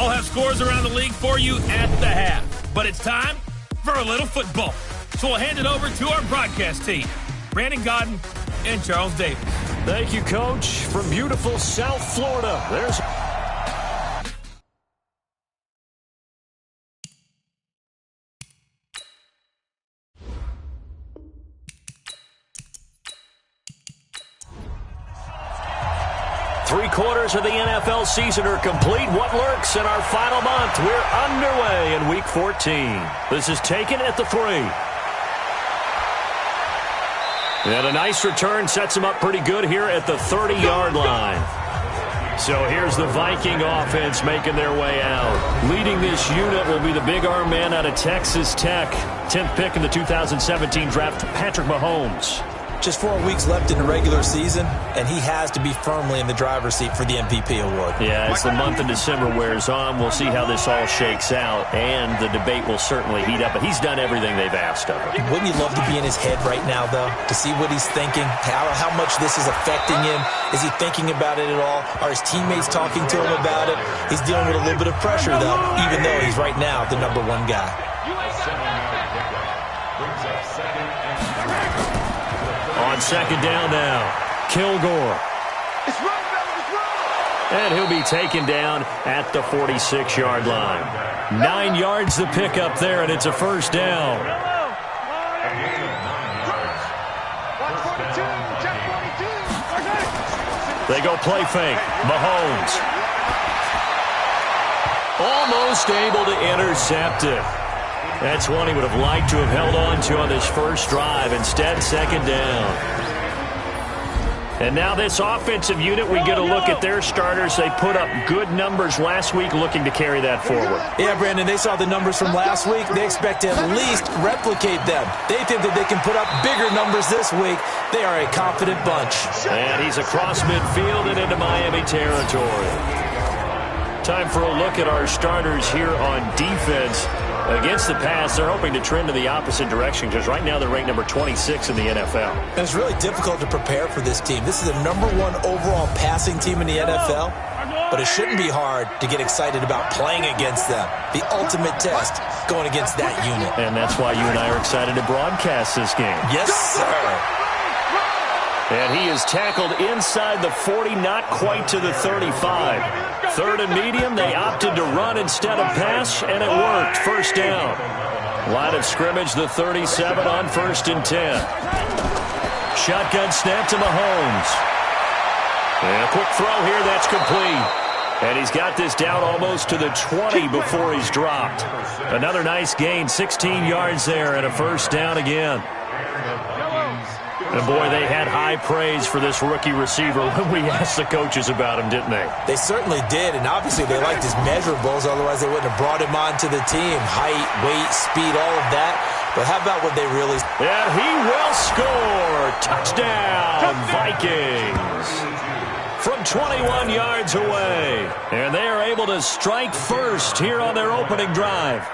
I'll have scores around the league for you at the half. But it's time for a little football. So we'll hand it over to our broadcast team, Brandon Godden and Charles Davis. Thank you, Coach. From beautiful South Florida, there's... Three-quarters of the NFL season are complete. What lurks in our final month? We're underway in Week 14. This is taken at the 3. And a nice return sets him up pretty good here at the 30-yard line. So here's the Viking offense making their way out. Leading this unit will be the big arm man out of Texas Tech. 10th pick in the 2017 draft, Patrick Mahomes. Just 4 weeks left in the regular season, and he has to be firmly in the driver's seat for the MVP award. Yeah, as the month of December wears on, we'll see how this all shakes out, and the debate will certainly heat up. But he's done everything they've asked of him. Wouldn't you love to be in his head right now, though, to see what he's thinking, how much this is affecting him? Is he thinking about it at all? Are his teammates talking to him about it? He's dealing with a little bit of pressure, though, even though he's right now the #1 guy. On second down now, Kilgore. And he'll be taken down at the 46-yard line. 9 yards the pickup there, and it's a first down. They go play fake. Mahomes. Almost able to intercept it. That's one he would have liked to have held on to on this first drive. Instead, second down. And now this offensive unit, we get a look at their starters. They put up good numbers last week, looking to carry that forward. Yeah, Brandon, they saw the numbers from last week. They expect to at least replicate them. They think that they can put up bigger numbers this week. They are a confident bunch. And he's across midfield and into Miami territory. Time for a look at our starters here on defense. Against the pass, they're hoping to trend in the opposite direction because right now they're ranked number 26 in the NFL. And it's really difficult to prepare for this team. This is the #1 overall passing team in the NFL, but it shouldn't be hard to get excited about playing against them. The ultimate test going against that unit. And that's why you and I are excited to broadcast this game. Yes, sir. And he is tackled inside the 40, not quite to the 35. Third and medium, they opted to run instead of pass, and it worked. First down. Line of scrimmage, the 37 on 1st and 10. Shotgun snap to Mahomes. And a quick throw here, that's complete. And he's got this down almost to the 20 before he's dropped. Another nice gain, 16 yards there, and a first down again. And, boy, they had high praise for this rookie receiver when we asked the coaches about him, didn't they? They certainly did, and obviously they liked his measurables. Otherwise, they wouldn't have brought him onto the team. Height, weight, speed, all of that. But how about what they really... And he will score. Touchdown, Vikings. From 21 yards away. And they are able to strike first here on their opening drive.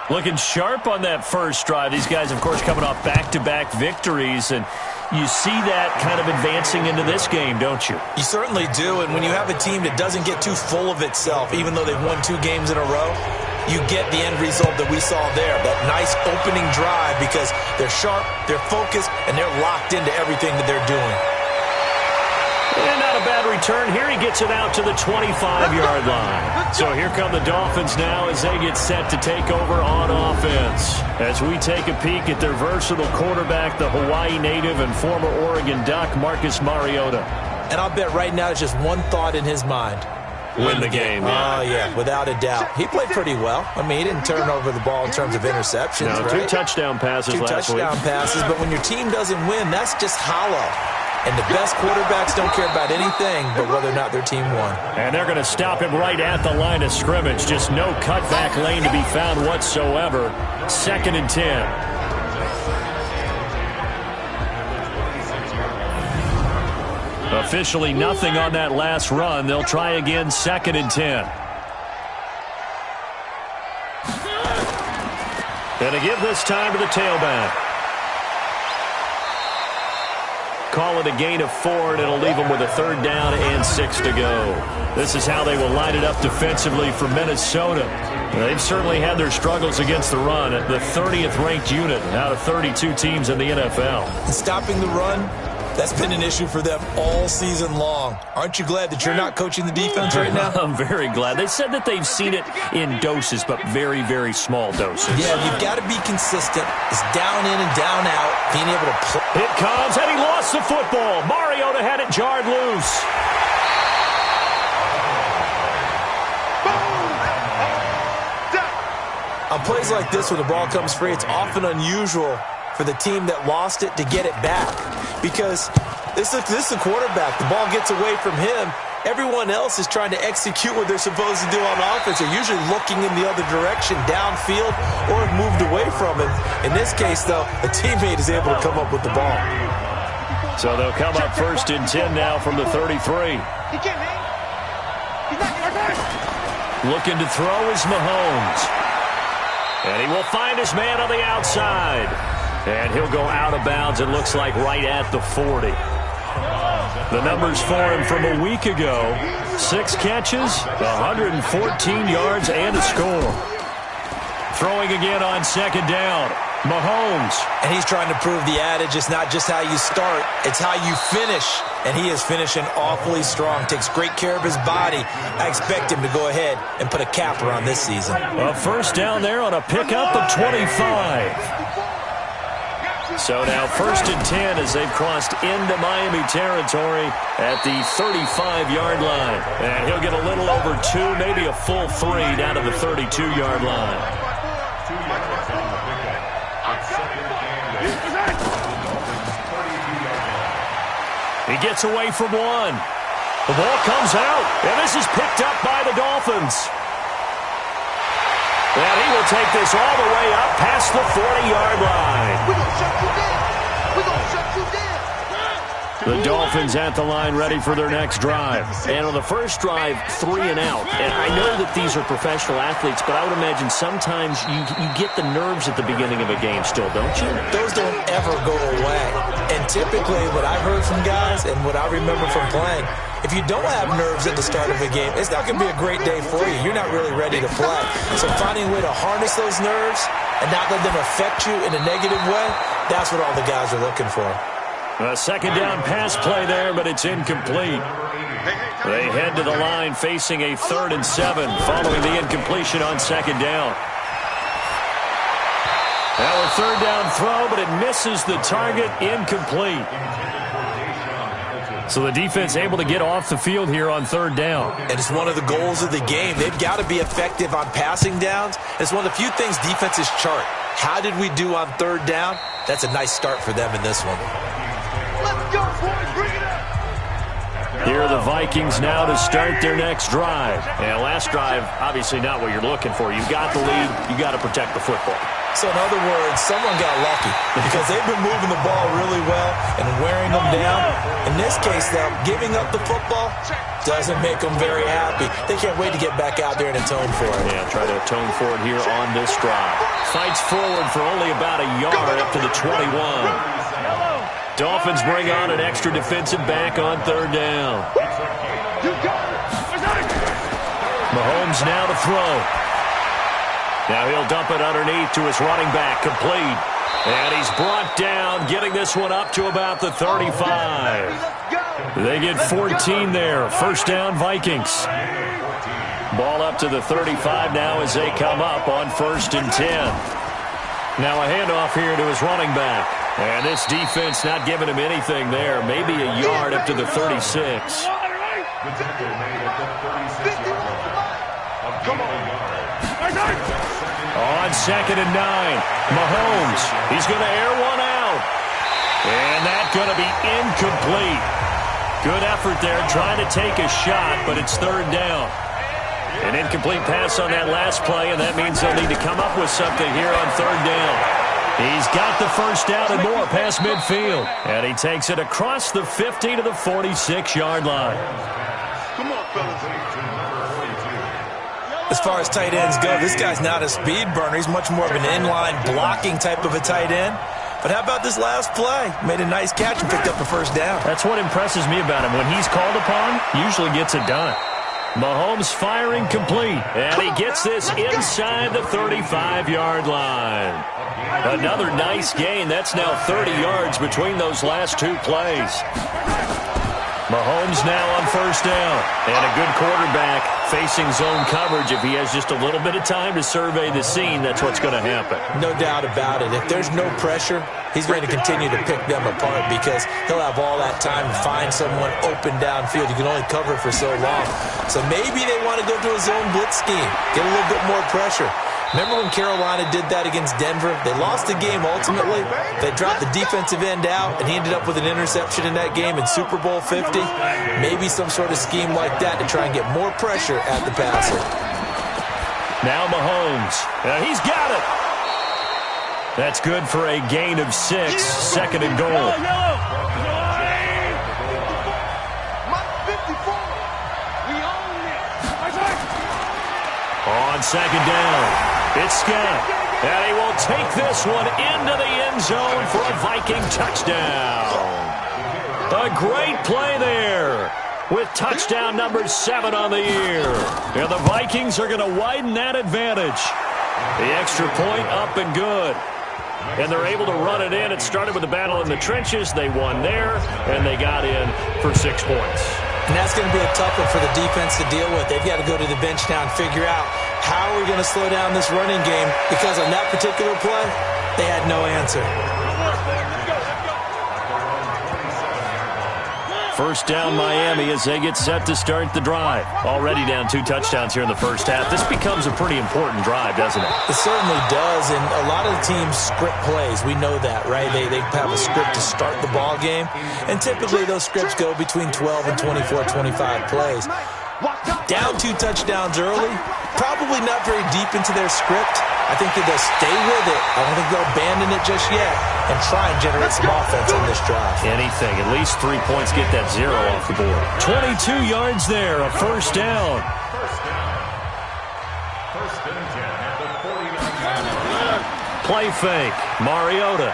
Looking sharp on that first drive. These guys, of course, coming off back-to-back victories, and you see that kind of advancing into this game, don't you? You certainly do, and when you have a team that doesn't get too full of itself, even though they've won 2 games in a row, you get the end result that we saw there, that nice opening drive, because they're sharp, they're focused, and they're locked into everything that they're doing. And not a bad return here. He gets it out to the 25-yard line. So here come the Dolphins now as they get set to take over on offense. As we take a peek at their versatile quarterback, the Hawaii native and former Oregon Duck, Marcus Mariota. And I'll bet right now it's just one thought in his mind. Win the game. Oh, yeah, without a doubt. He played pretty well. I mean, he didn't turn over the ball in terms of interceptions, no, right? 2 touchdown passes last week. 2 touchdown passes, but when your team doesn't win, that's just hollow. And the best quarterbacks don't care about anything but whether or not their team won. And they're going to stop him right at the line of scrimmage. Just no cutback lane to be found whatsoever. 2nd and 10. Officially nothing on that last run. They'll try again, 2nd and 10. And to give this time to the tailback. call it a gain of 4, and it'll leave them with a 3rd down and 6 to go. This is how they will line it up defensively for Minnesota. They've certainly had their struggles against the run, at the 30th ranked unit out of 32 teams in the NFL. And stopping the run, that's been an issue for them all season long. Aren't you glad that you're not coaching the defense right now? I'm very glad. They said that they've seen it in doses, but very, very small doses. Yeah, you've got to be consistent. It's down in and down out, being able to play. It comes, and he lost the football. Mariota had it jarred loose. On plays like this, when the ball comes free, it's often unusual for the team that lost it to get it back. Because this is the quarterback. The ball gets away from him. Everyone else is trying to execute what they're supposed to do on offense. They're usually looking in the other direction, downfield, or have moved away from it. In this case, though, a teammate is able to come up with the ball. So they'll come up 1st and 10 now from the 33. Looking to throw is Mahomes. And he will find his man on the outside. And he'll go out of bounds, it looks like, right at the 40. The numbers for him from a week ago: 6 catches, 114 yards, and a score. Throwing again on 2nd down. Mahomes. And he's trying to prove the adage, it's not just how you start, it's how you finish. And he is finishing awfully strong. Takes great care of his body. I expect him to go ahead and put a capper on this season. A 1st down there on a pickup of 25. So now 1st and 10 as they've crossed into Miami territory at the 35-yard line. And he'll get a little over 2, maybe a full 3 down to the 32-yard line. He gets away from 1. The ball comes out, and this is picked up by the Dolphins. And he will take this all the way up past the 40-yard line. We're going to shut you down. We're going to shut you down. The Dolphins at the line ready for their next drive. And on the first drive, 3 and out. And I know that these are professional athletes, but I would imagine sometimes you get the nerves at the beginning of a game still, don't you? Those don't ever go away. And typically what I've heard from guys and what I remember from playing, if you don't have nerves at the start of a game, it's not going to be a great day for you. You're not really ready to play. So finding a way to harness those nerves and not let them affect you in a negative way, that's what all the guys are looking for. A 2nd down pass play there, but it's incomplete. They head to the line facing a 3rd and 7 following the incompletion on 2nd down. Now a 3rd down throw, but it misses the target, incomplete. So the defense able to get off the field here on 3rd down. And it's one of the goals of the game. They've got to be effective on passing downs. It's one of the few things defenses chart. How did we do on 3rd down? That's a nice start for them in this one. Let's go, boys. Bring it up. Here are the Vikings now to start their next drive. And last drive, obviously not what you're looking for. You've got the lead. You got to protect the football. So in other words, someone got lucky because they've been moving the ball really well and wearing them down. In this case, though, giving up the football doesn't make them very happy. They can't wait to get back out there and atone for it. Yeah, try to atone for it here on this drive. Fights forward for only about a yard up to the 21. Dolphins bring on an extra defensive back on 3rd down. Mahomes now to throw. Now he'll dump it underneath to his running back, complete. And he's brought down, getting this one up to about the 35. They get 14 there. 1st down, Vikings. Ball up to the 35 now as they come up on 1st and 10. Now a handoff here to his running back. And this defense not giving him anything there. Maybe a yard up to the 36. On 2nd and 9, Mahomes. He's going to air one out. And that's going to be incomplete. Good effort there trying to take a shot, but it's 3rd down. An incomplete pass on that last play, and that means they'll need to come up with something here on 3rd down. He's got the 1st down and more past midfield. And he takes it across the 50 to the 46-yard line. Come on, fellas. As far as tight ends go, this guy's not a speed burner. He's much more of an inline blocking type of a tight end. But how about this last play? Made a nice catch and picked up a first down. That's what impresses me about him. When he's called upon, usually gets it done. Mahomes firing complete, and he gets this inside the 35-yard line. Another nice gain. That's now 30 yards between those last two plays. Mahomes now on first down, and a good quarterback facing zone coverage. If he has just a little bit of time to survey the scene, that's what's going to happen. No doubt about it. If there's no pressure, he's going to continue to pick them apart because he'll have all that time to find someone open downfield. You can only cover for so long. So maybe they want to go to a zone blitz scheme, get a little bit more pressure. Remember when Carolina did that against Denver? They lost the game ultimately. They dropped the defensive end out, and he ended up with an interception in that game in Super Bowl 50. Maybe some sort of scheme like that to try and get more pressure at the passer. Now Mahomes. He's got it. That's good for a gain of 6. Second and goal. On second down. It's Scott, and he will take this one into the end zone for a Viking touchdown. A great play there with touchdown number 7 on the year. And the Vikings are going to widen that advantage. The extra point up and good. And they're able to run it in. It started with a battle in the trenches. They won there, and they got in for 6 points. And that's going to be a tough one for the defense to deal with. They've got to go to the bench now and figure out how are we going to slow down this running game, because on that particular play, they had no answer. First down Miami as they get set to start the drive. Already down 2 touchdowns here in the first half. This becomes a pretty important drive, doesn't it? It certainly does, and a lot of the teams script plays. We know that, right? They have a script to start the ball game, and typically those scripts go between 12 and 24, 25 plays. Down 2 touchdowns early, probably not very deep into their script. I think that they'll stay with it. I don't think they'll abandon it just yet and try and generate some offense on this drive. Anything. At least 3 points, get that 0 off the board. 22 yards there, a first down. Play fake. Mariota.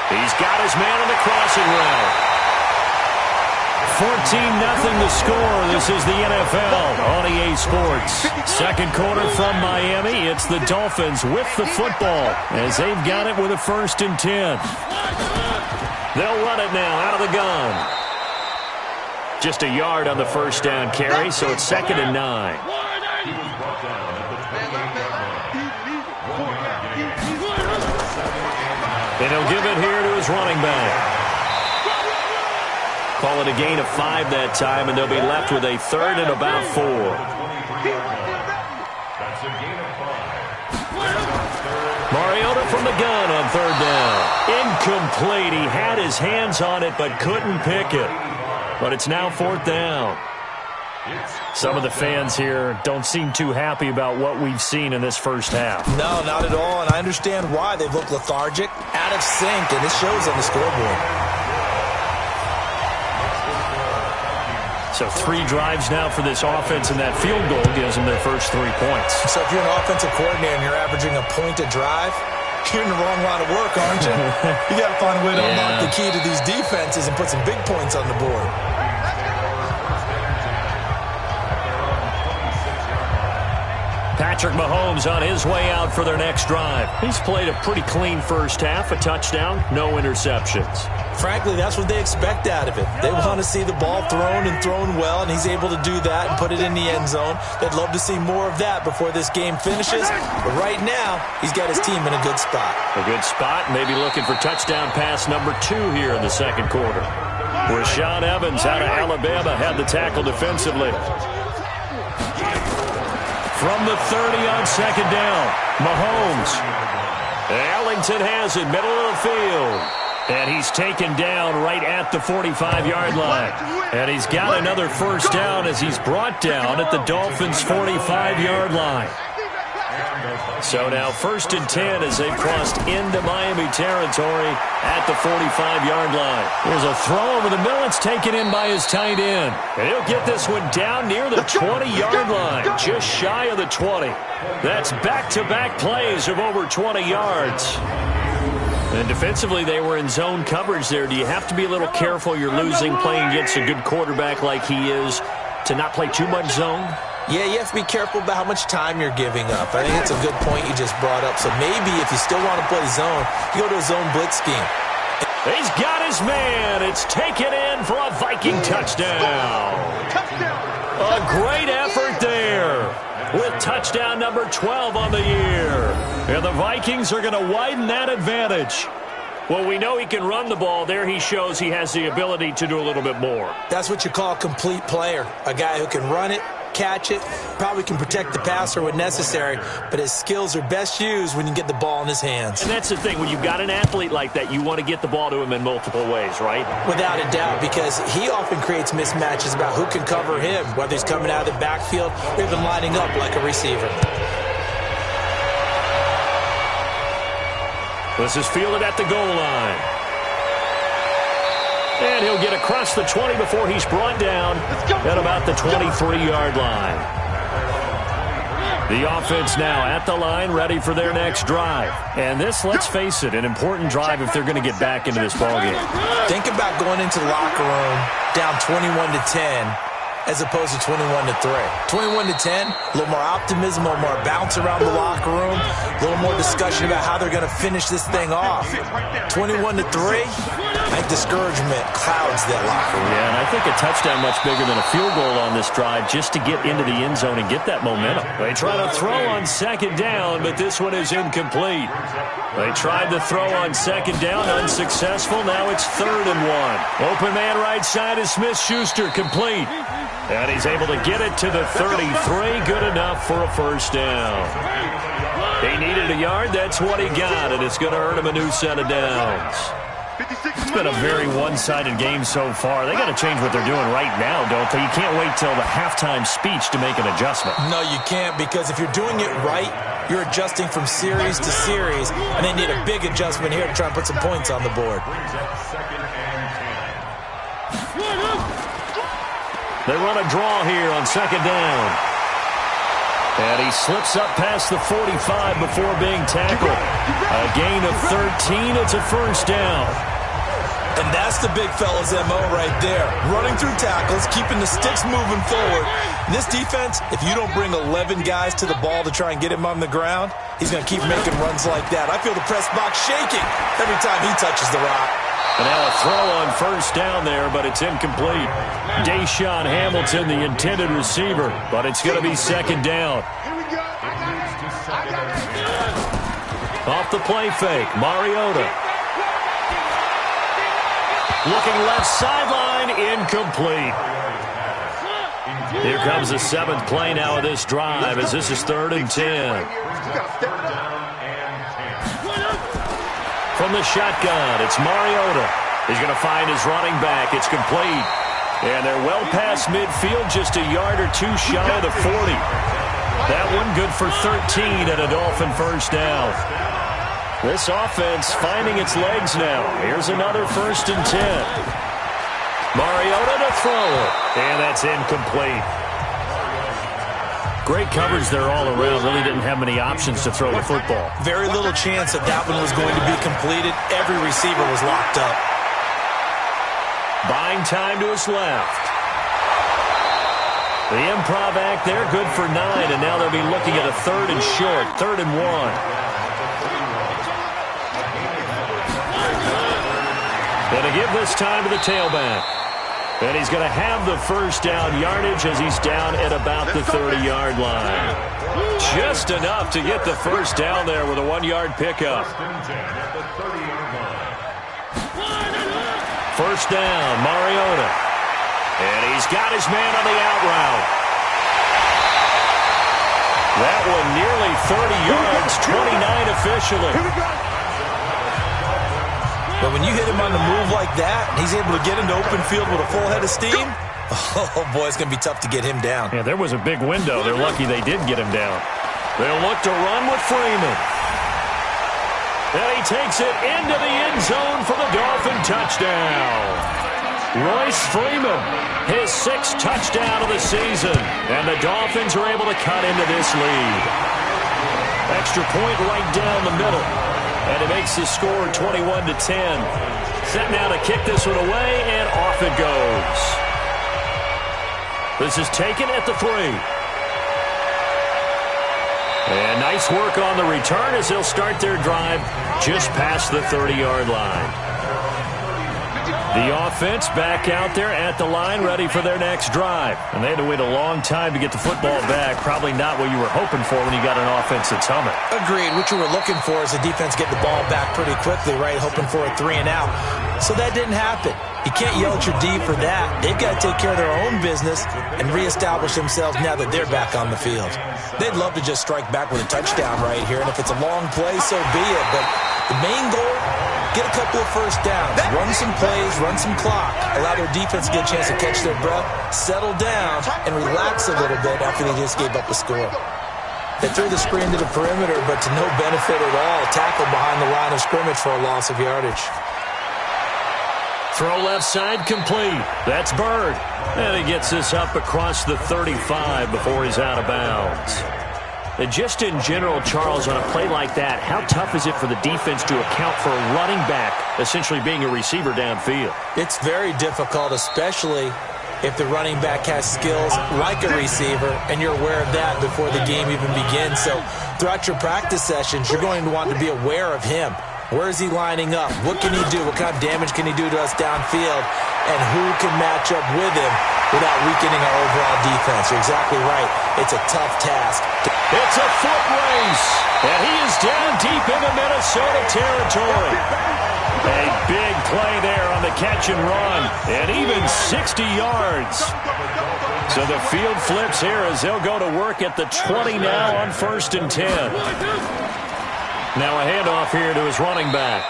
He's got his man on the crossing route. 14-0 the score. This is the NFL on EA Sports. Second quarter from Miami. It's the Dolphins with the football as they've got it with a 1st and 10. They'll run it now out of the gun. Just a yard on the first down carry, so it's 2nd and 9. And he'll give it here to his running back. Call it a gain of 5 that time, and they'll be left with a 3rd and about 4. Mariota from the gun on 3rd down. Incomplete. He had his hands on it but couldn't pick it. But it's now 4th down. Some of the fans here don't seem too happy about what we've seen in this first half. No, not at all, and I understand why. They've looked lethargic, out of sync, and this shows on the scoreboard. So 3 drives now for this offense, and that field goal gives them their first 3 points. So if you're an offensive coordinator and you're averaging a point a drive, you're in the wrong line of work, aren't you? You got to find a way to unlock the key to these defenses and put some big points on the board. Patrick Mahomes on his way out for their next drive. He's played a pretty clean first half, a touchdown, no interceptions. Frankly, that's what they expect out of it. They want to see the ball thrown and thrown well, and he's able to do that and put it in the end zone. They'd love to see more of that before this game finishes. But right now, he's got his team in a good spot. A good spot, maybe looking for touchdown pass number 2 here in the second quarter. Rashaan Evans out of Alabama had the tackle defensively. From the 30 on second down, Mahomes. Ellington has it, middle of the field. And he's taken down right at the 45-yard line. And he's got another first down as he's brought down at the Dolphins' 45-yard line. So now 1st and 10 as they've crossed into Miami territory at the 45-yard line. Here's a throw over the middle. It's taken in by his tight end. And he'll get this one down near the 20-yard line, just shy of the 20. That's back-to-back plays of over 20 yards. And defensively, they were in zone coverage there. Do you have to be a little careful? You're losing, playing against a good quarterback like he is, to not play too much zone? Yeah, you have to be careful about how much time you're giving up. I think it's a good point you just brought up. So maybe if you still want to play zone, you go to a zone blitz scheme. He's got his man. It's taken in for a Viking touchdown. A great effort there with touchdown number 12 on the year. And the Vikings are going to widen that advantage. Well, we know he can run the ball. There he shows he has the ability to do a little bit more. That's what you call a complete player. A guy who can run it, catch it, probably can protect the passer when necessary, but his skills are best used when you get the ball in his hands. And that's the thing. When you've got an athlete like that, you want to get the ball to him in multiple ways, right? Without a doubt, because he often creates mismatches about who can cover him, whether he's coming out of the backfield or even lining up like a receiver. This is fielded at the goal line. And he'll get across the 20 before he's brought down at about the 23-yard line. The offense now at the line, ready for their next drive. And this, let's face it, an important drive if they're going to get back into this ballgame. Think about going into the locker room down 21-10 as opposed to 21-3. 21-10, a little more optimism, a little more bounce around the locker room, a little more discussion about how they're going to finish this thing off. 21-3, I think discouragement clouds that locker room. Yeah, and I think a touchdown much bigger than a field goal on this drive just to get into the end zone and get that momentum. They try to throw on 2nd down, but this one is incomplete. They tried to throw on 2nd down, unsuccessful. Now it's 3rd and 1. Open man right side is Smith-Schuster, complete. And he's able to get it to the 33. Good enough for a 1st down. He needed a yard. That's what he got, and it's going to earn him a new set of downs. It's been a very one-sided game so far. They got to change what they're doing right now, don't they? You can't wait till the halftime speech to make an adjustment. No, you can't, because if you're doing it right, you're adjusting from series to series, and they need a big adjustment here to try and put some points on the board. They run a draw here on 2nd down. And he slips up past the 45 before being tackled. A gain of 13. It's a 1st down. And that's the big fella's MO right there. Running through tackles, keeping the sticks moving forward. In this defense, if you don't bring 11 guys to the ball to try and get him on the ground, he's going to keep making runs like that. I feel the press box shaking every time he touches the rock. And now a throw on 1st down there, but it's incomplete. Deshaun Hamilton, the intended receiver, but it's going to be 2nd down. Off the play fake, Mariota. Looking left sideline, incomplete. Here comes the 7th play now of this drive as this is 3rd and 10. From the shotgun, it's Mariota. He's going to find his running back. It's complete. And they're well past midfield, just a yard or two shy of the 40. That one good for 13 at a Dolphin 1st down. This offense finding its legs now. Here's another 1st and 10. Mariota to throw it. And that's incomplete. Great coverage there all around. Really didn't have many options to throw the football. Very little chance that that one was going to be completed. Every receiver was locked up. Buying time to his left. The improv act there, good for 9, and now they'll be looking at a 3rd and short, 3rd and 1. Going to give this time to the tailback. And he's going to have the 1st down yardage as he's down at about the 30-yard line. Just enough to get the 1st down there with a 1-yard pickup. 1st down, Mariota. And he's got his man on the out route. That one nearly 30 yards, 29 officially. But when you hit him on the move like that, and he's able to get into open field with a full head of steam, oh, boy, it's going to be tough to get him down. Yeah, there was a big window. They're lucky they did get him down. They'll look to run with Freeman. And he takes it into the end zone for the Dolphin touchdown. Royce Freeman, his 6th touchdown of the season. And the Dolphins are able to cut into this lead. Extra point right down the middle. And it makes the score 21-10. Set now to kick this one away, and off it goes. This is taken at the 3. And nice work on the return as they'll start their drive just past the 30-yard line. The offense back out there at the line, ready for their next drive. And they had to wait a long time to get the football back. Probably not what you were hoping for when you got an offense that's humming. Agreed. What you were looking for is the defense get the ball back pretty quickly, right? Hoping for a 3 and out. So that didn't happen. You can't yell at your D for that. They've got to take care of their own business and reestablish themselves now that they're back on the field. They'd love to just strike back with a touchdown right here, and if it's a long play, so be it. But the main goal, get a couple of first downs, run some plays, run some clock, allow their defense to get a chance to catch their breath, settle down, and relax a little bit after they just gave up a score. They threw the screen to the perimeter, but to no benefit at all. Tackled behind the line of scrimmage for a loss of yardage. Throw left side complete. That's Bird. And he gets this up across the 35 before he's out of bounds. And just in general, Charles, on a play like that, how tough is it for the defense to account for a running back essentially being a receiver downfield? It's very difficult, especially if the running back has skills like a receiver, and you're aware of that before the game even begins. So throughout your practice sessions, you're going to want to be aware of him. Where is he lining up? What can he do? What kind of damage can he do to us downfield? And who can match up with him without weakening our overall defense? You're exactly right. It's a tough task. It's a foot race, and he is down deep into Minnesota territory. A big play there on the catch and run, and even 60 yards. So the field flips here as they'll go to work at the 20 now on 1st and 10. Now a handoff here to his running back.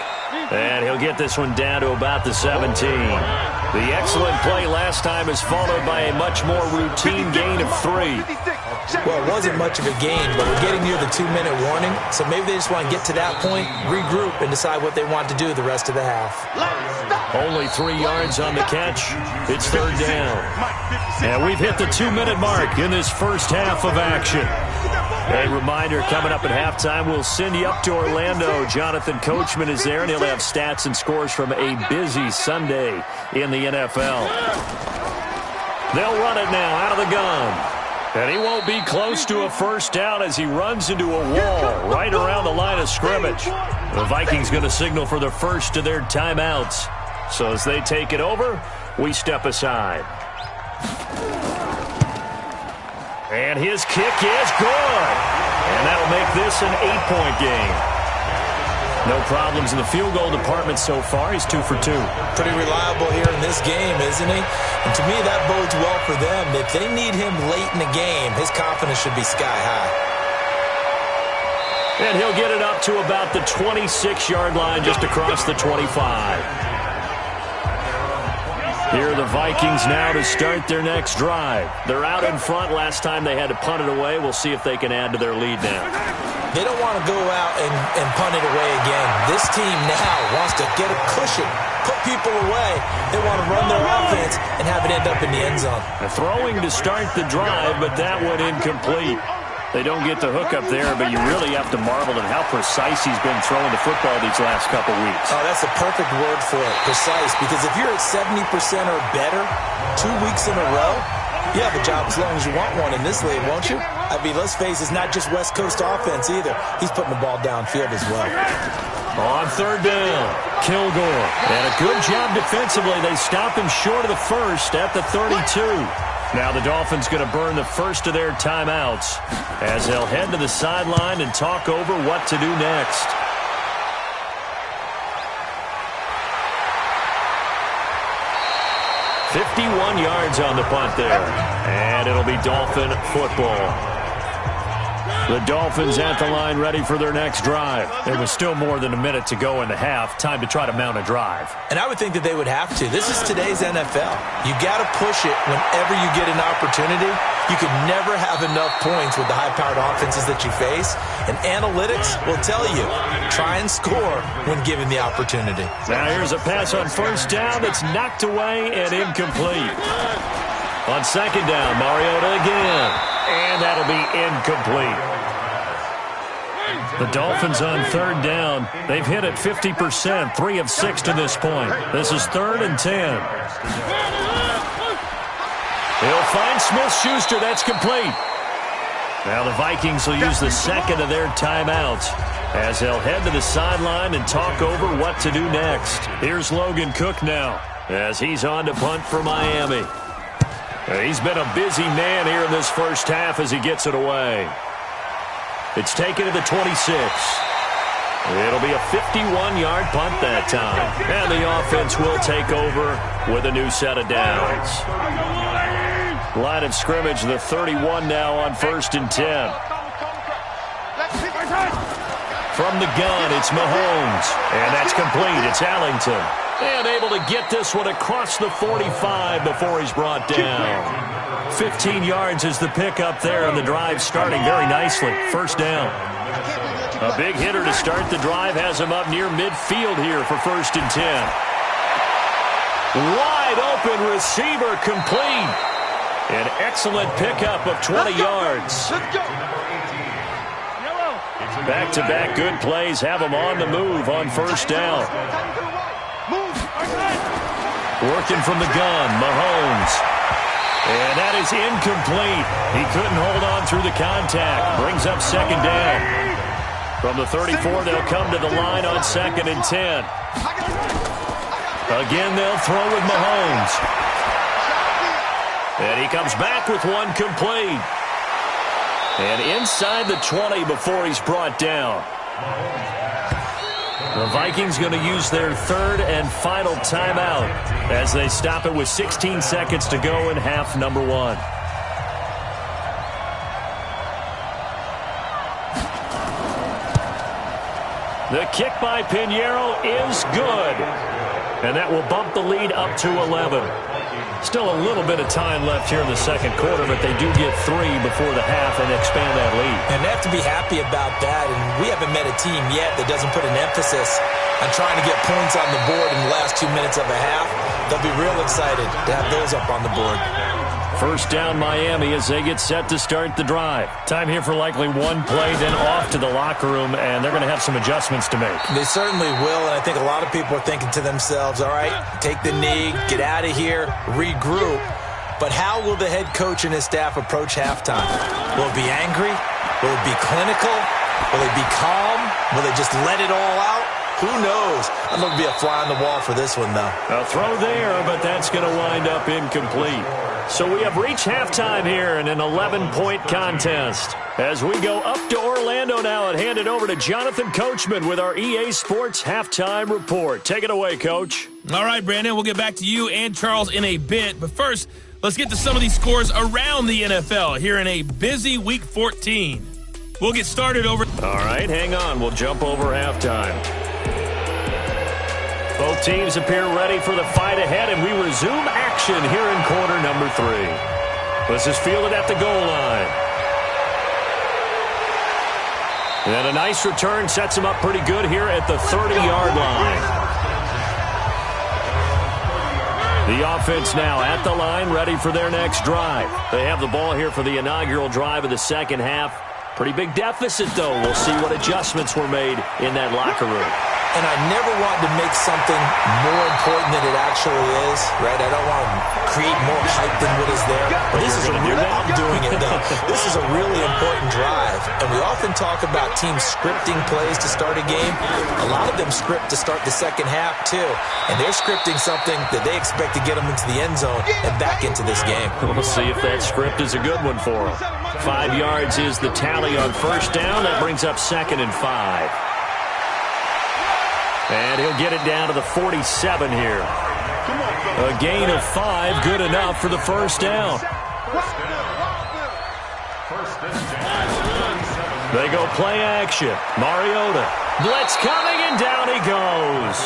And he'll get this one down to about the 17. The excellent play last time is followed by a much more routine gain of 3. Well, it wasn't much of a gain, but we're getting near the 2-minute warning. So maybe they just want to get to that point, regroup, and decide what they want to do the rest of the half. Only 3 yards on the catch. It's 3rd down. And we've hit the 2-minute mark in this first half of action. A reminder, coming up at halftime, we'll send you up to Orlando. Jonathan Coachman is there, and he'll have stats and scores from a busy Sunday in the NFL. They'll run it now out of the gun. And he won't be close to a first down as he runs into a wall right around the line of scrimmage. The Vikings going to signal for the first of their timeouts. So as they take it over, we step aside. And his kick is good. And that'll make this an 8-point game. No problems in the field goal department so far. He's 2 for 2. Pretty reliable here in this game, isn't he? And to me, that bodes well for them. If they need him late in the game, his confidence should be sky high. And he'll get it up to about the 26-yard line just across the 25. Here are the Vikings now to start their next drive. They're out in front. Last time they had to punt it away. We'll see if they can add to their lead now. They don't want to go out and punt it away again. This team now wants to get a cushion, put people away. They want to run their offense and have it end up in the end zone. Throwing to start the drive, but that went incomplete. They don't get the hook up there, but you really have to marvel at how precise he's been throwing the football these last couple weeks. Oh, that's a perfect word for it, precise, because if you're at 70% or better 2 weeks in a row, you have a job as long as you want one in this league, won't you? I mean, let's face it, it's not just West Coast offense either. He's putting the ball downfield as well. On 3rd down, Kilgore. And a good job defensively. They stop him short of the first at the 32. Now the Dolphins going to burn the first of their timeouts as they'll head to the sideline and talk over what to do next. "51 yards on the punt there, and it'll be Dolphin football. The Dolphins at the line ready for their next drive. There was still more than a minute to go in the half. Time to try to mount a drive. And I would think that they would have to. This is today's NFL. You got to push it whenever you get an opportunity. You could never have enough points with the high-powered offenses that you face. And analytics will tell you, try and score when given the opportunity. Now here's a pass on first down that's knocked away and incomplete. On second down, Mariota again. And that'll be incomplete. The Dolphins on third down. They've hit it 50%, 3 of 6 to this point. This is 3rd and 10. He'll find Smith-Schuster. That's complete. Now the Vikings will use the second of their timeouts as they'll head to the sideline and talk over what to do next. Here's Logan Cook now as he's on to punt for Miami. He's been a busy man here in this first half as he gets it away. It's taken to the 26. It'll be a 51-yard punt that time. And the offense will take over with a new set of downs. Line of scrimmage, the 31 now on 1st and 10. From the gun, it's Mahomes. And that's complete. It's Allington. And able to get this one across the 45 before he's brought down. 15 yards is the pickup there, and the drive starting very nicely. First down. A big hitter to start the drive has him up near midfield here for 1st and 10. Wide open receiver complete. An excellent pickup of 20 yards. Back-to-back good plays have him on the move on first down. Working from the gun, Mahomes. And that is incomplete. He couldn't hold on through the contact. Brings up second down. From the 34, they'll come to the line on 2nd and 10. Again, they'll throw with Mahomes. And he comes back with one complete. And inside the 20 before he's brought down. The Vikings going to use their 3rd and final timeout as they stop it with 16 seconds to go in half number 1. The kick by Pinheiro is good. And that will bump the lead up to 11. Still a little bit of time left here in the second quarter, but they do get 3 before the half and expand that lead. And they have to be happy about that. And we haven't met a team yet that doesn't put an emphasis on trying to get points on the board in the last 2 minutes of a half. They'll be real excited to have those up on the board. First down Miami as they get set to start the drive. Time here for likely one play, then off to the locker room, and they're going to have some adjustments to make. They certainly will, and I think a lot of people are thinking to themselves, all right, take the knee, get out of here, regroup. But how will the head coach and his staff approach halftime? Will it be angry? Will it be clinical? Will it be calm? Will they just let it all out? Who knows? I'm going to be a fly on the wall for this one, though. A throw there, but that's going to wind up incomplete. So we have reached halftime here in an 11-point contest. As we go up to Orlando now and hand it over to Jonathan Coachman with our EA Sports Halftime Report. Take it away, Coach. All right, Brandon, we'll get back to you and Charles in a bit. But first, let's get to some of these scores around the NFL here in a busy Week 14. We'll get started over. All right, hang on. We'll jump over halftime. Both teams appear ready for the fight ahead, and we resume action here in quarter number 3. This is fielded at the goal line. And a nice return sets him up pretty good here at the 30-yard line. The offense now at the line, ready for their next drive. They have the ball here for the inaugural drive of the second half. Pretty big deficit, though. We'll see what adjustments were made in that locker room. And I never want to make something more important than it actually is, right? I don't want to create more hype than what is there. But this is a really, I'm doing it, though. This is a really important drive. And we often talk about teams scripting plays to start a game. A lot of them script to start the second half, too. And they're scripting something that they expect to get them into the end zone and back into this game. We'll see if that script is a good one for them. 5 yards is the tally on first down. That brings up 2nd and 5. And he'll get it down to the 47 here. A gain of 5, good enough for the first down. They go play action. Mariota. Blitz coming, and down he goes.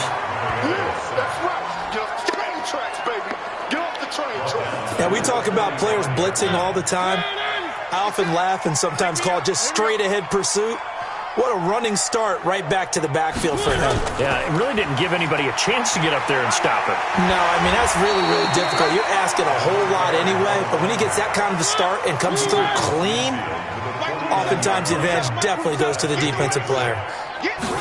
Yes, that's right. Get off the train tracks, baby. Get off the train tracks. Now, we talk about players blitzing all the time. I often laugh and sometimes call it just straight-ahead pursuit. What a running start right back to the backfield for him. Yeah, it really didn't give anybody a chance to get up there and stop him. No, I mean, that's really, really difficult. You're asking a whole lot anyway, but when he gets that kind of a start and comes through clean, oftentimes the advantage definitely goes to the defensive player.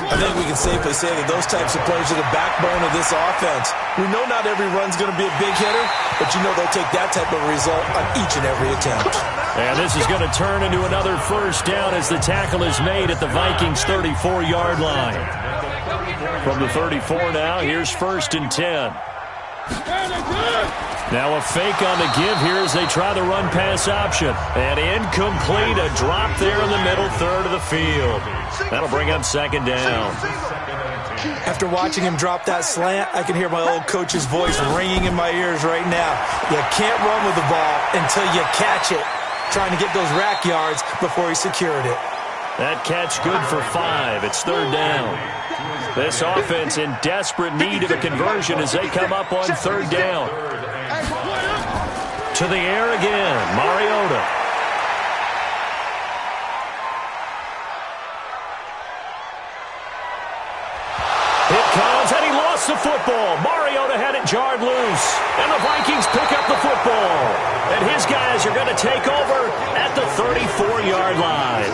I think we can safely say that those types of players are the backbone of this offense. We know not every run's going to be a big hitter, but you know they'll take that type of result on each and every attempt. And this is going to turn into another first down as the tackle is made at the Vikings' 34-yard line. From the 34 now, here's 1st and 10. Now a fake on the give here as they try the run-pass option. And incomplete, a drop there in the middle third of the field. That'll bring up 2nd down. After watching him drop that slant, I can hear my old coach's voice ringing in my ears right now. You can't run with the ball until you catch it. Trying to get those rack yards before he secured it. That catch good for 5. It's 3rd down. This offense in desperate need of a conversion as they come up on 3rd down. To the air again, Mariota. It comes, and he lost the football. Mariota had it jarred loose, and the Vikings pick up the football. And his guys are going to take over at the 34-yard line.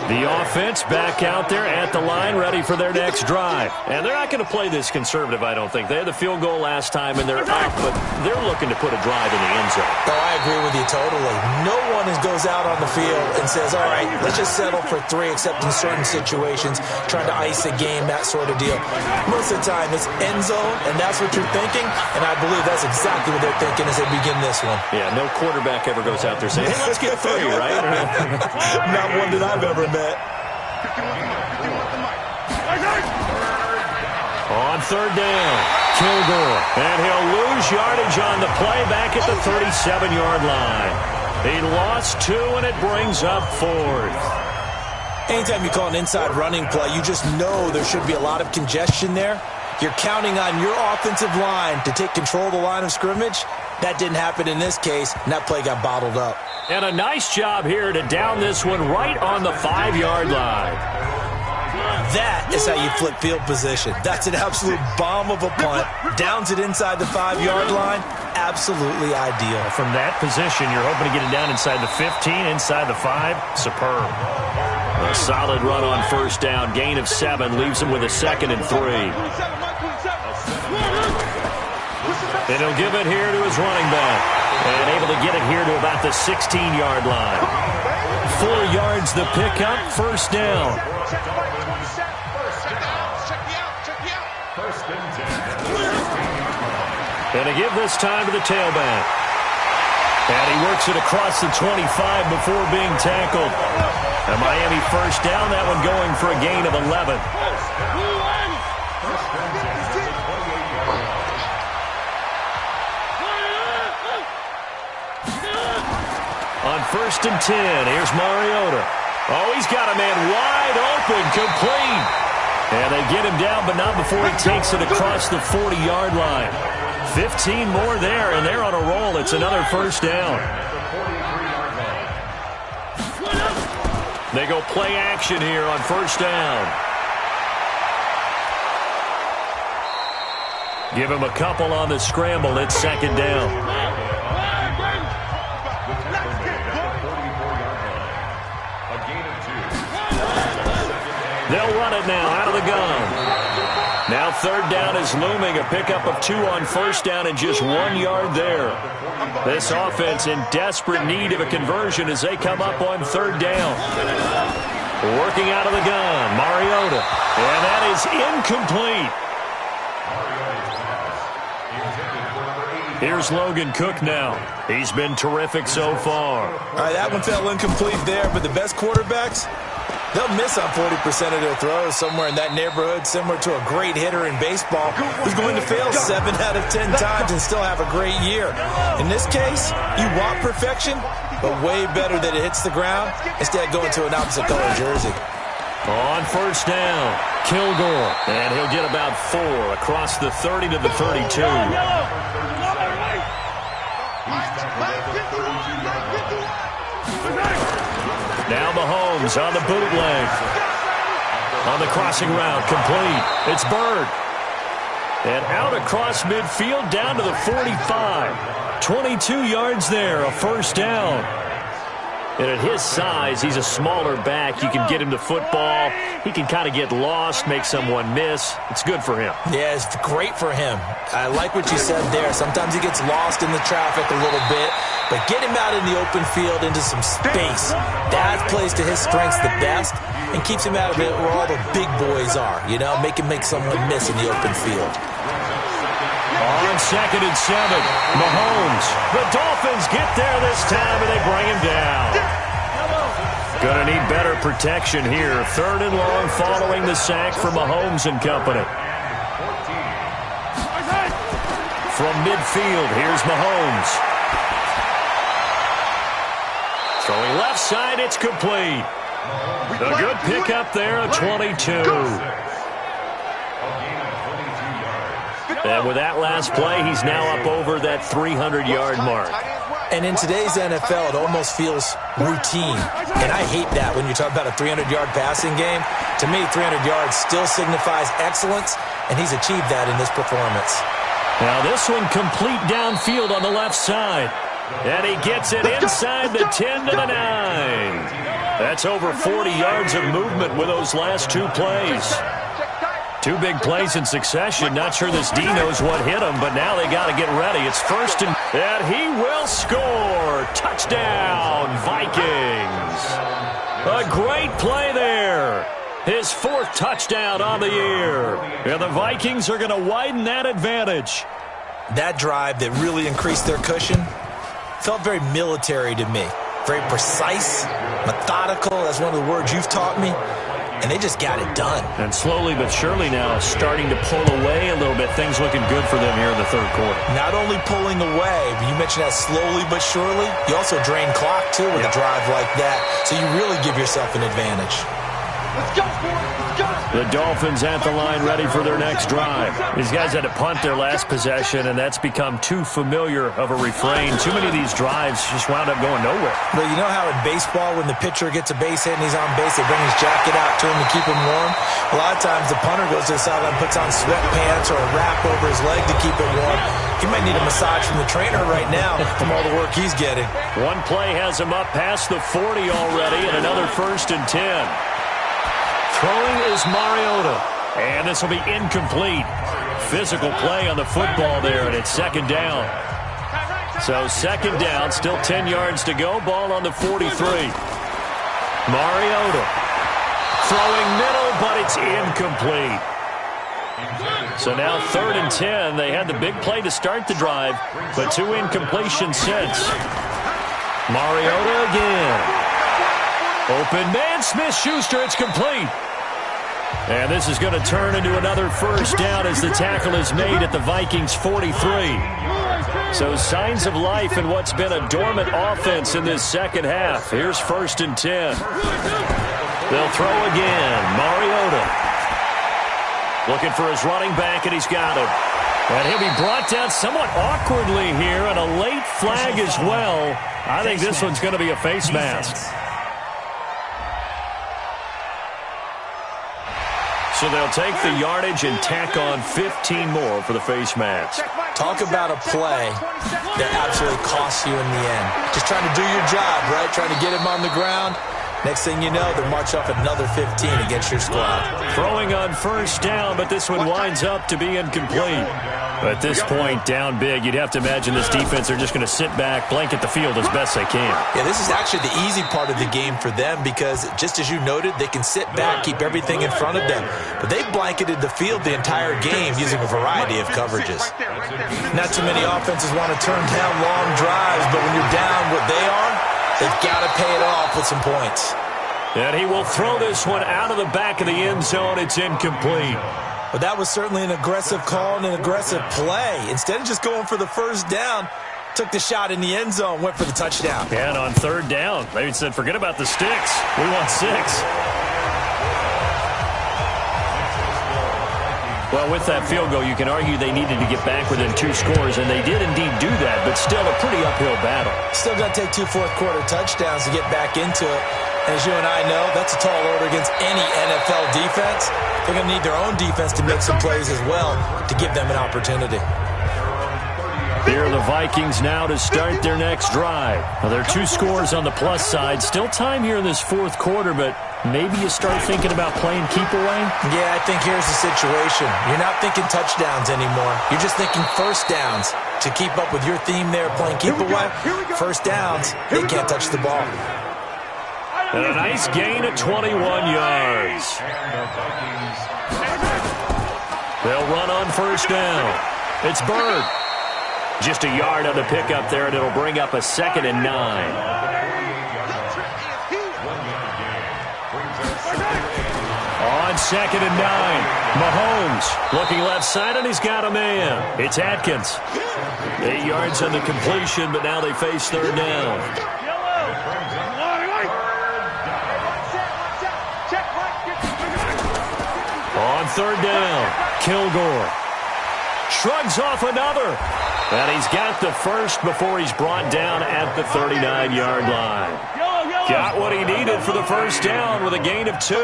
The offense back out there at the line, ready for their next drive. And they're not going to play this conservative, I don't think. They had the field goal last time, and they're up, but they're looking to put a drive in the end zone. Oh, I agree with you totally. No one goes out on the field and says, all right, let's just settle for 3, except in certain situations, trying to ice a game, that sort of deal. Most of the time, it's end zone, and that's what you're thinking, and I believe that's exactly what they're thinking as they begin this one. Yeah, no quarterback ever goes out there saying, hey, let's get 3, right? Not one that I've ever met. On 3rd down, Kilgore. And he'll lose yardage on the play back at the 37-yard line. He lost 2, and it brings up 4th. Anytime you call an inside running play, you just know there should be a lot of congestion there. You're counting on your offensive line to take control of the line of scrimmage. That didn't happen in this case, and that play got bottled up. And a nice job here to down this one right on the 5-yard line. That is how you flip field position. That's an absolute bomb of a punt. Downs it inside the 5-yard line. Absolutely ideal. From that position, you're hoping to get it down inside the 15, inside the 5. Superb. A solid run on 1st down. Gain of 7 leaves him with a 2nd and 3. And he'll give it here to his running back. And able to get it here to about the 16-yard line. 4 yards the pickup, 1st down. And a give this time to the tailback. And he works it across the 25 before being tackled. And Miami 1st down, that one going for a gain of 11. On 1st and 10, here's Mariota. Oh, he's got a man wide open, complete. And they get him down, but not before he takes it across the 40-yard line. 15 more there, and they're on a roll. It's another 1st down. They go play action here on 1st down. Give him a couple on the scramble. It's 2nd down. They'll run it now out of the gun. Now 3rd down is looming. A pickup of 2 on 1st down and just 1 yard there. This offense in desperate need of a conversion as they come up on 3rd down. Working out of the gun, Mariota. And that is incomplete. Here's Logan Cook now. He's been terrific so far. All right, that one fell incomplete there, but the best quarterbacks, they'll miss on 40% of their throws, somewhere in that neighborhood, similar to a great hitter in baseball who's going to fail 7 out of 10 times and still have a great year. In this case, you want perfection, but way better that it hits the ground instead of going to an opposite color jersey. On first down, Kilgore. And he'll get about 4 across the 30 to the 32. Now Mahomes on the bootleg. On the crossing route, complete. It's Bird. And out across midfield down to the 45. 22 yards there, a first down. And at his size, he's a smaller back. You can get him to football. He can kind of get lost, make someone miss. It's good for him. Yeah, it's great for him. I like what you said there. Sometimes he gets lost in the traffic a little bit, but get him out in the open field into some space. That plays to his strengths the best and keeps him out of it where all the big boys are. You know, make him make someone miss in the open field. On 2nd and 7, Mahomes. The Dolphins get there this time, and they bring him down. Going to need better protection here. 3rd and long following the sack for Mahomes and company. From midfield, here's Mahomes. Throwing left side, it's complete. A good pickup there, a 22. And with that last play, he's now up over that 300-yard mark. And in today's NFL, it almost feels routine. And I hate that when you talk about a 300-yard passing game. To me, 300 yards still signifies excellence, and he's achieved that in this performance. Now this one complete downfield on the left side. And he gets it inside the 10 to the 9. That's over 40 yards of movement with those last 2 plays. 2 big plays in succession. Not sure this D knows what hit him, but now they got to get ready. It's 1st and he will score. Touchdown, Vikings. A great play there. His 4th touchdown on the year. And the Vikings are going to widen that advantage. That drive that really increased their cushion felt very military to me. Very precise, methodical. That's one of the words you've taught me. And they just got it done. And slowly but surely now starting to pull away a little bit. Things looking good for them here in the 3rd quarter. Not only pulling away, but you mentioned that slowly but surely. You also drain clock, too, with a drive like that. So you really give yourself an advantage. Let's go, let's go. The Dolphins at the line ready for their next drive. These guys had to punt their last possession, and that's become too familiar of a refrain. Too many of these drives just wound up going nowhere. But you know how in baseball, when the pitcher gets a base hit and he's on base, they bring his jacket out to him to keep him warm? A lot of times the punter goes to the sideline, puts on sweatpants or a wrap over his leg to keep it warm. He might need a massage from the trainer right now from all the work he's getting. One play has him up past the 40 already, and another 1st and 10. Throwing is Mariota. And this will be incomplete. Physical play on the football there, and it's 2nd down. So 2nd down, still 10 yards to go. Ball on the 43. Mariota. Throwing middle, but it's incomplete. So now 3rd and 10. They had the big play to start the drive, but 2 incompletions since. Mariota again. Open man, Smith-Schuster, it's complete. And this is going to turn into another 1st down as the tackle is made at the Vikings 43. So signs of life in what's been a dormant offense in this 2nd half. Here's 1st and 10. They'll throw again. Mariota. Looking for his running back, and he's got him. And he'll be brought down somewhat awkwardly here, and a late flag as well. I think this one's going to be a face mask. So they'll take the yardage and tack on 15 more for the face mask. Talk about a play that absolutely costs you in the end. Just trying to do your job, right? Trying to get him on the ground. Next thing you know, they march off another 15 against your squad. Throwing on 1st down, but this one winds up to be incomplete. At this point, down big, you'd have to imagine this defense are just going to sit back, blanket the field as best they can. Yeah, this is actually the easy part of the game for them because, just as you noted, they can sit back, keep everything in front of them. But they've blanketed the field the entire game using a variety of coverages. Not too many offenses want to turn down long drives, but when you're down what they are, they've got to pay it off with some points. And he will throw this one out of the back of the end zone. It's incomplete. But that was certainly an aggressive call and an aggressive play. Instead of just going for the 1st down, took the shot in the end zone, went for the touchdown. And on third down, they said, forget about the sticks. We want 6. Well, with that field goal, you can argue they needed to get back within 2 scores, and they did indeed do that, but still a pretty uphill battle. Still got to take 2 fourth-quarter touchdowns to get back into it. As you and I know, that's a tall order against any NFL defense. They're going to need their own defense to make some plays as well to give them an opportunity. Here are the Vikings now to start their next drive. Well, there are 2 scores on the plus side. Still time here in this fourth quarter, but maybe you start thinking about playing keep away? Yeah, I think here's the situation. You're not thinking touchdowns anymore. You're just thinking first downs. To keep up with your theme there, playing keep away, first downs, they can't touch the ball. And a nice gain of 21 yards. They'll run on first down. It's Bird. Just a yard on the pickup there, and it'll bring up a 2nd and 9. On 2nd and 9, Mahomes looking left side, and he's got a man. It's Atkins. 8 yards on the completion, but now they face third down. On third down, Kilgore shrugs off another. And he's got the first before he's brought down at the 39-yard line. Got what he needed for the first down with a gain of 2.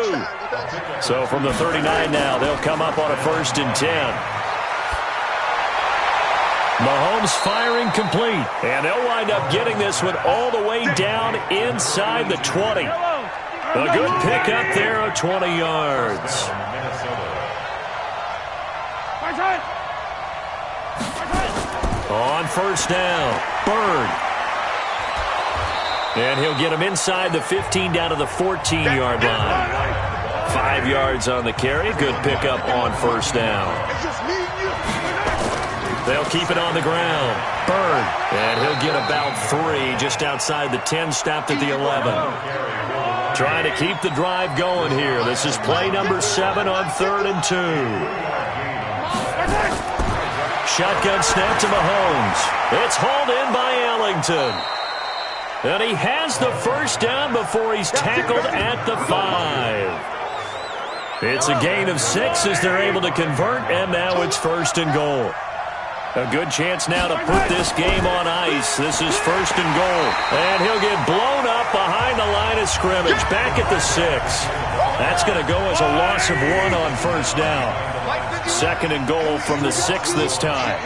So from the 39 now, they'll come up on a 1st and 10. Mahomes firing complete. And they'll wind up getting this one all the way down inside the 20. A good pickup there of 20 yards. On first down, Bird. And he'll get him inside the 15 down to the 14-yard line. 5 yards on the carry. Good pickup on first down. They'll keep it on the ground. Bird. And he'll get about 3 just outside the 10, stopped at the 11. Trying to keep the drive going here. This is play number 7 on 3rd and 2. Shotgun snap to Mahomes. It's hauled in by Ellington. And he has the first down before he's tackled at the 5. It's a gain of 6 as they're able to convert, and now it's 1st and goal. A good chance now to put this game on ice. This is 1st and goal. And he'll get blown up behind the line of scrimmage, back at the 6. That's going to go as a loss of 1 on first down. 2nd and goal from the 6 this time.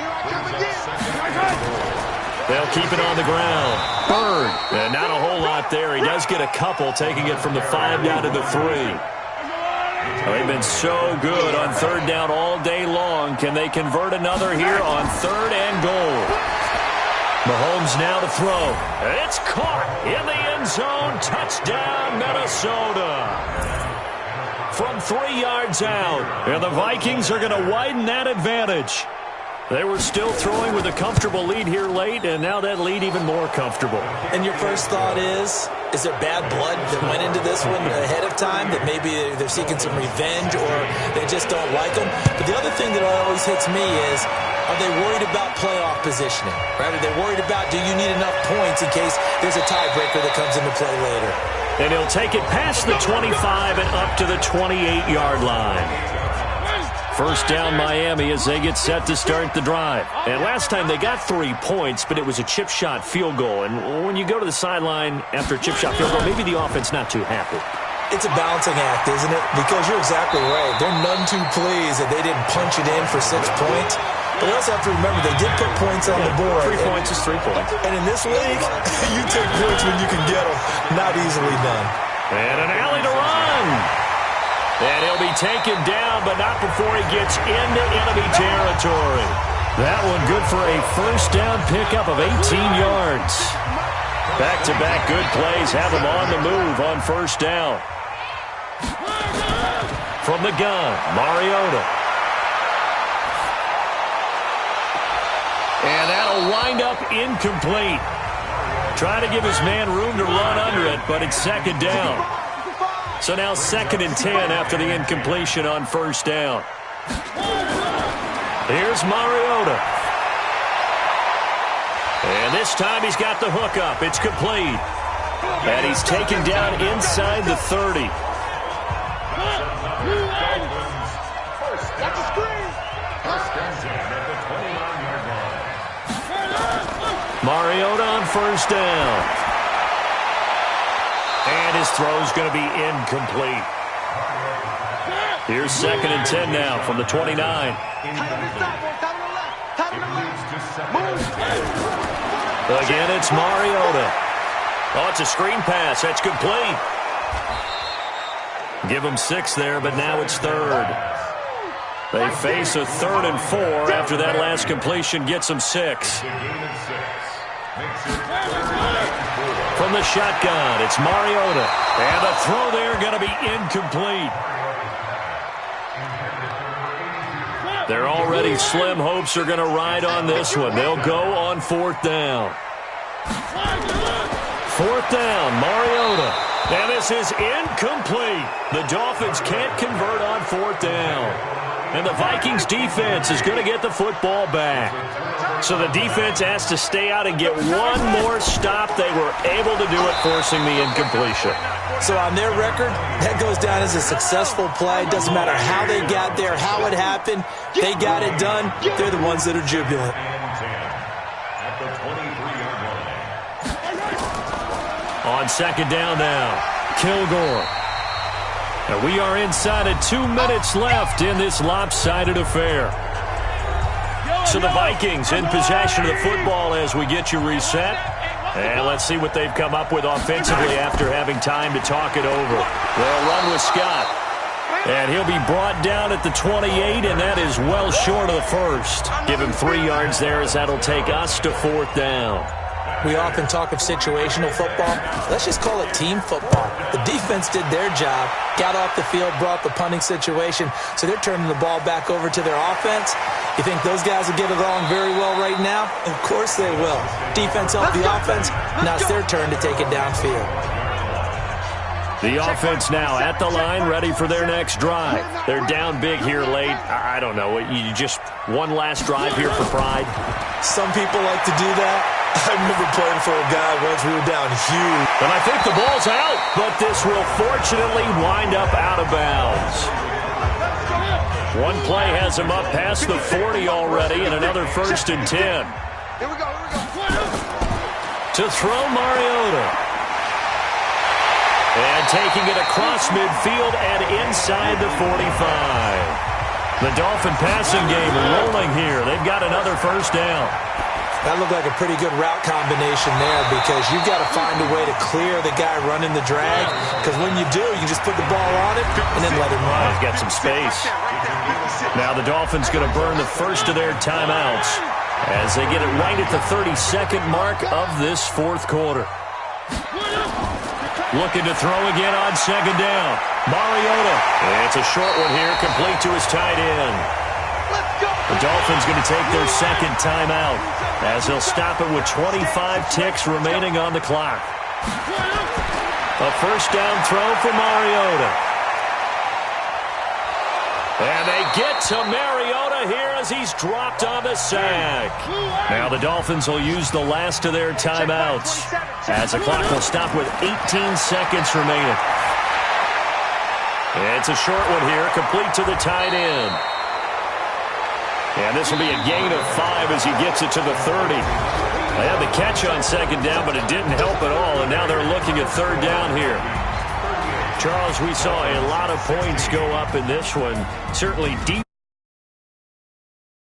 They'll keep it on the ground. Bird. And not a whole lot there. He does get a couple, taking it from the 5 down to the 3. Well, they've been so good on third down all day long. Can they convert another here on 3rd and goal? Mahomes now to throw. It's caught in the end zone. Touchdown, Minnesota. From 3 yards out. And the Vikings are going to widen that advantage. They were still throwing with a comfortable lead here late, and now that lead even more comfortable. And your first thought is there bad blood that went into this one ahead of time, that maybe they're seeking some revenge or they just don't like them? But the other thing that always hits me is, are they worried about playoff positioning? Right? Are they worried about, do you need enough points in case there's a tiebreaker that comes into play later? And he'll take it past the 25 and up to the 28-yard line. First down Miami as they get set to start the drive. And last time they got 3 points, but it was a chip shot field goal. And when you go to the sideline after a chip shot field goal, maybe the offense not too happy. It's a balancing act, isn't it? Because you're exactly right. They're none too pleased that they didn't punch it in for 6 points. But you also have to remember they did put points on the board. 3 points is 3 points. And in this league, you take points when you can get them. Not easily done. And an alley to run. And he'll be taken down, but not before he gets into enemy territory. That one good for a first down pickup of 18 yards. Back-to-back good plays have him on the move on first down. From the gun, Mariota. And that'll wind up incomplete. Trying to give his man room to run under it, but it's 2nd down. So now 2nd and 10 after the incompletion on first down. Here's Mariota. And this time he's got the hook up. It's complete. And he's taken down inside the 30. Mariota on first down. And his throw's going to be incomplete. Here's 2nd and 10 now from the 29. Again, it's Mariota. Oh, it's a screen pass. That's complete. Give him 6 there, but now it's 3rd. They face a 3rd and 4 after that last completion gets them 6. From the shotgun, it's Mariota. And the throw there going to be incomplete. Their already slim hopes are going to ride on this one. They'll go on 4th down. 4th down, Mariota. And this is incomplete. The Dolphins can't convert on 4th down. And the Vikings defense is going to get the football back. So the defense has to stay out and get one more stop. They were able to do it, forcing the incompletion. So on their record, that goes down as a successful play. Doesn't matter how they got there, how it happened. They got it done. They're the ones that are jubilant. On 2nd down now, Kilgore. And we are inside of 2 minutes left in this lopsided affair. So the Vikings in possession of the football as we get you reset. And let's see what they've come up with offensively after having time to talk it over. They'll run with Scott. And he'll be brought down at the 28, and that is well short of the first. Give him 3 yards there as that'll take us to 4th down. We often talk of situational football. Let's just call it team football. The defense did their job, got off the field, brought the punting situation, so they're turning the ball back over to their offense. You think those guys will get along very well right now? Of course they will. Defense helped the offense. Now it's their turn to take it downfield. The offense now at the line, ready for their next drive. They're down big here late. I don't know. You just one last drive here for pride? Some people like to do that. I remember playing for a guy once. We were down huge. And I think the ball's out, but this will fortunately wind up out of bounds. One play has him up past the 40 already, and another 1st and 10. Here we go. To throw Mariota. And taking it across midfield and inside the 45. The Dolphin passing game rolling here. They've got another 1st down. That looked like a pretty good route combination there because you've got to find a way to clear the guy running the drag, because when you do, you just put the ball on him and then let him run. He's got some space. Now the Dolphins going to burn the first of their timeouts as they get it right at the 32nd mark of this 4th quarter. Looking to throw again on 2nd down. Mariota. It's a short one here, complete to his tight end. The Dolphins going to take their 2nd timeout as they'll stop it with 25 ticks remaining on the clock. A 1st down throw for Mariota. And they get to Mariota here as he's dropped on the sack. Now the Dolphins will use the last of their timeouts as the clock will stop with 18 seconds remaining. It's a short one here, complete to the tight end. And this will be a gain of 5 as he gets it to the 30. They had the catch on 2nd down, but it didn't help at all, and now they're looking at 3rd down here. Charles, we saw a lot of points go up in this one. Certainly deep.